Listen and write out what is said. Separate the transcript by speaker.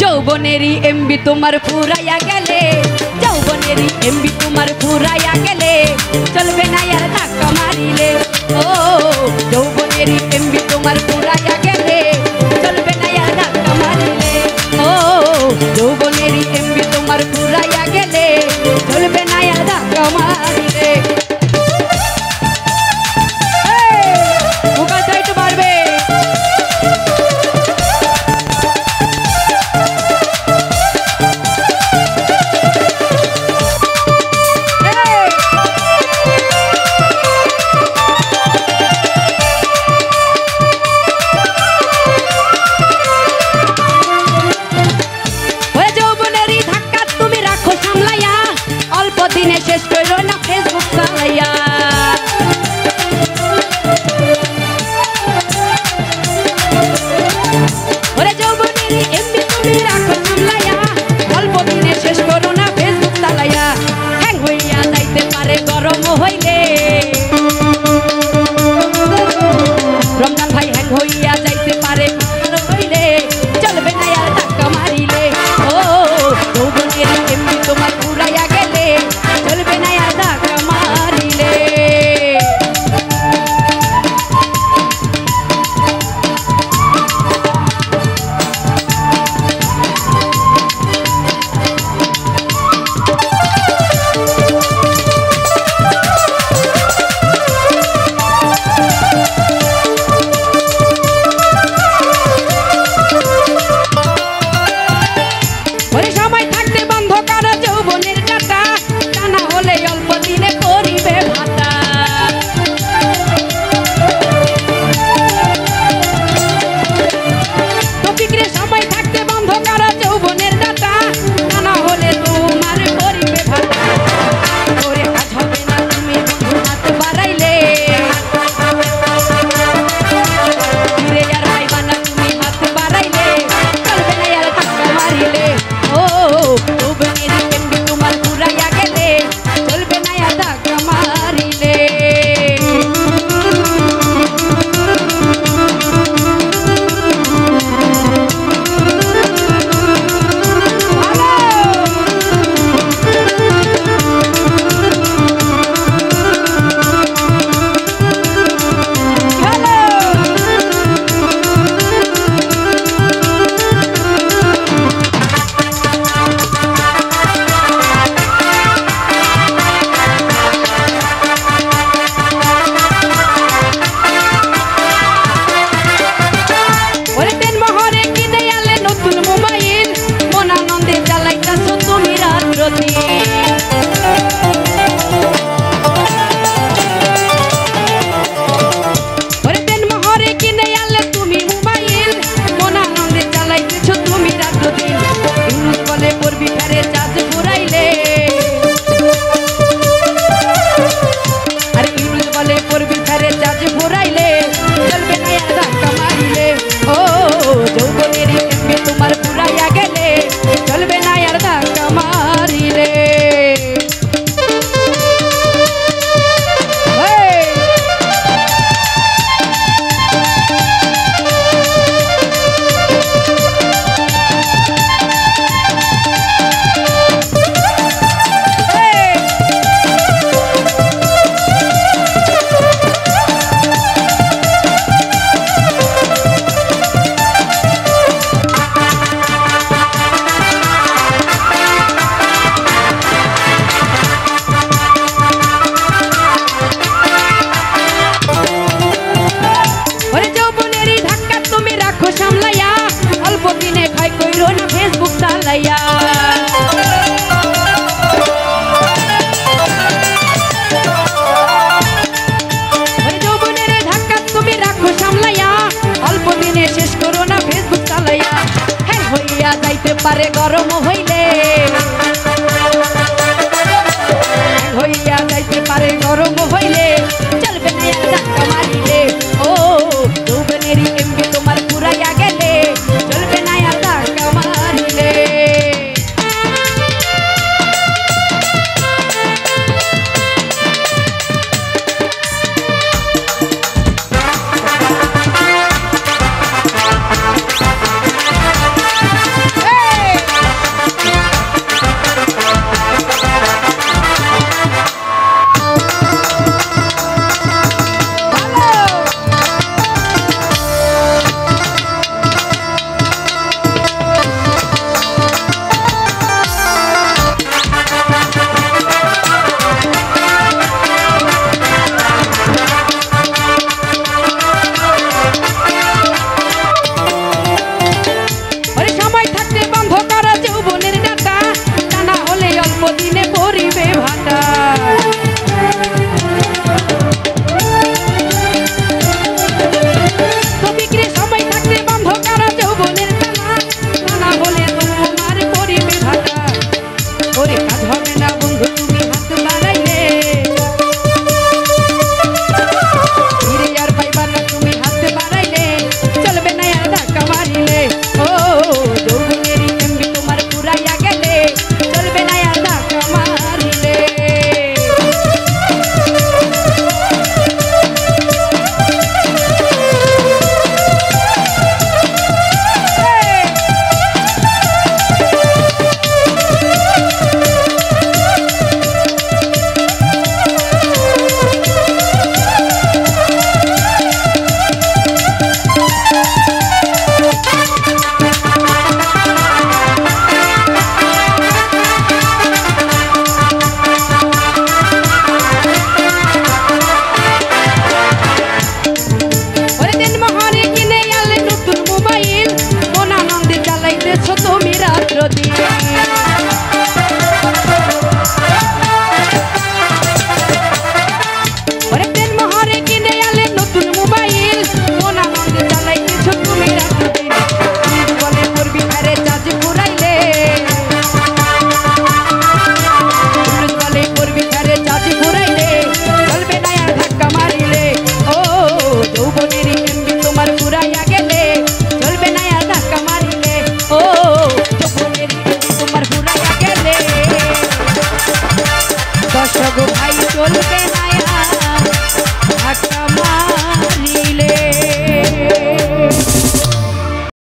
Speaker 1: যৌবনেরই MB তোমার ফুরাইয়া গেলে, যৌবনেরই এমবি তোমার ফুরাইয়া গেলে চলবে না আর ধাক্কা মারিলে। ও যৌবনেরই এমবি তোমার ফুরাইয়া গেলে চলবে না আর ধাক্কা মারিলে। ও যৌবনেরই এমবি তোমার ফুরাইয়া গেলে চলবে না আর ধাক্কা মারিলে। দিনে শেষ করো না ফেসবুক চালাইয়া। ওরে যৌবনেরই এমবি তুমি রাখো সামলাইয়া, অল্প দিনে শেষ করো না ফেসবুক চালাইয়া। হ্যাং হইয়া যাইতে পারে গরম হইলে, রমজান ভাই হ্যাং হইয়া যাইতে পারে গরম হইলে চলবে না আর ধাক্কা মারিলে। ও যৌবনেরই এমবি তোমার পুরাইয়া গেলে চলবে না আর ধাক্কা মারিলে। ওরে সময় থাকতে বন্ধ করো যৌবনের ডাটা, তা না হলে অল্প দিনে করিবে ভাতা। টপিকরে সময় থাকতে বন্ধ করো যৌবনের ডাটা, তা না হলে তোমার করিবে ভাতা। ওরে কাজ হবে না তুমি বন্ধু হাত বাড়াইলে, ফিরে আর পাইবা না তুমি হাত বাড়াইলে চলবে না আর ধাক্কা মারিলে। ও যৌবনেরই এমবি তোমার ফুরাইয়া গেলে চলবে না আর ধাক্কা মারিলে। ওরে তেন মহরে কিনে আলে নতুন মোবাইল, মন আনন্দে চালাইতাছো তুমি রাত্রদিন। ওরে তেন মহরে কিনে আলে তুমি মোবাইল, মন আনন্দে চালাইতেছো তুমি রাত্রদিন। ইউনুস বলে পড়বি ফেরে চাঁদ ফুরাইলে, আরে ইউনুস বলে পড়বি ফেরে চাঁদ ফুরাইলে চলবে না আর ধাক্কা মারিলে। ও যৌবনেরই এমবি তোমার ফুরাইয়া গেলে চলবে না আর ধাক্কা মারিলে। ওরে যৌবনেরই ধাক্কা তুমি রাখো সামলাইয়া, অল্প দিনে ক্ষয় কইরো না ফেসবুক চালাইয়া। ওরে যৌবনেরই ধাক্কা তুমি রাখো সামলাইয়া, অল্প দিনে শেষ করো না ফেসবুক চালাইয়া। হ্যাং হইয়া যাইতে পারে গরম হইলে, হ্যাং হইয়া যাইতে পারে গরম হইলে চলবে না আর ধাক্কা মারিলে। ও যৌবনেরই এমবি তোমার ফুরাইয়া গেলে চলবে না আর ধাক্কা মারিলে। ভাই চলবে না আর ধাক্কা